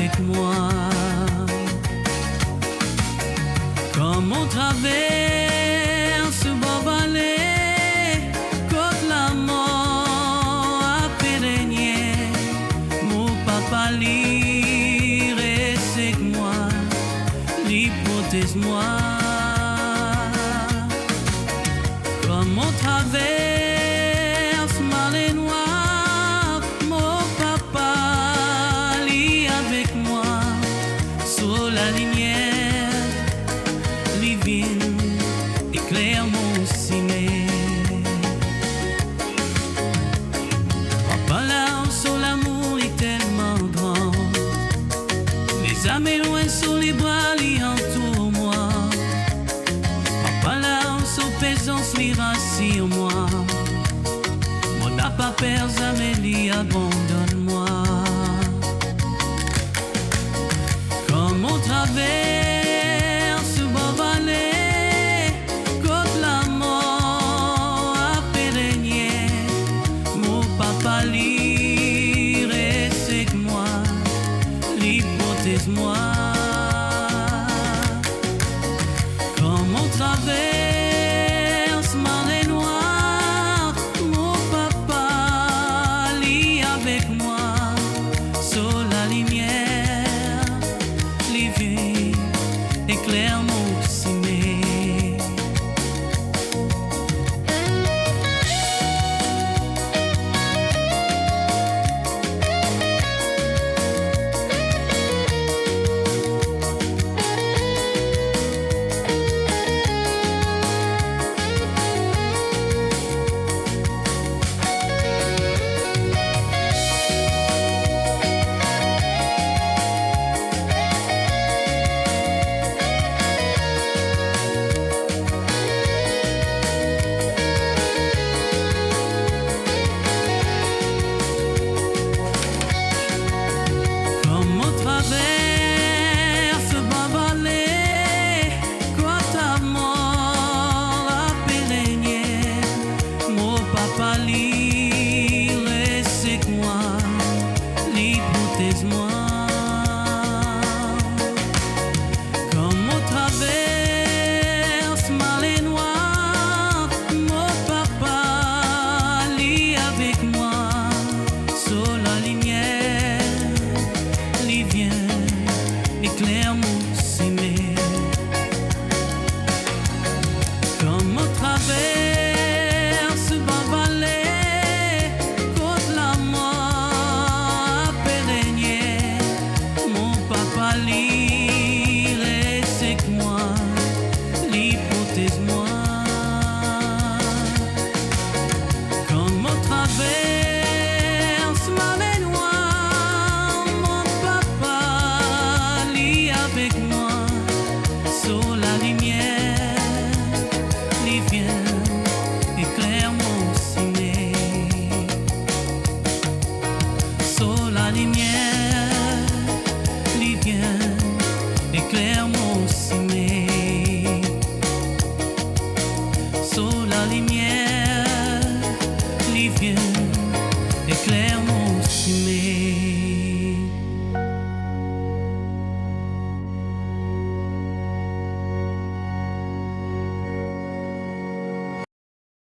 avec moi. Comme on traverse beau vallée, côte la mort a pérégné, mon papa li reste avec moi, li protège-moi. Comme on traverse mal et noir, mon papa li avec moi, sur la lumière divine, éclaire mon ciné. Papa là sur l'amour est tellement grand, les amis loin sur les bras li entourent moi. Papa là sur présence li rassure moi, mon n'a pas peur jamais li abandonne-moi. Comme on traverse beau vallée, côte la mort a pérégné, mon papa li reste avec moi, li protège-moi. Comme on traverse mal et noir, mon papa li avec moi, sur la lumière, li vit, éclaire mon ciné. Comme on traverse beau vallée, côte la mort a pérégné, mon papa li reste avec moi, li protège-moi. Comme on traverse mal et noir, mon papa li avec moi, sur la lumière, li vient, éclaire mon ciné. Comme on traverse beau vallée, côte la mort a pérégné, mon papa li reste avec moi, li protège-moi. Comme on traverse mal et noir, mon papa li avec moi, sur la lumière, li vient, éclaire mon ciné. Sur la lumière, li vient, éclaire mon ciné. Sur la lumière, li vient,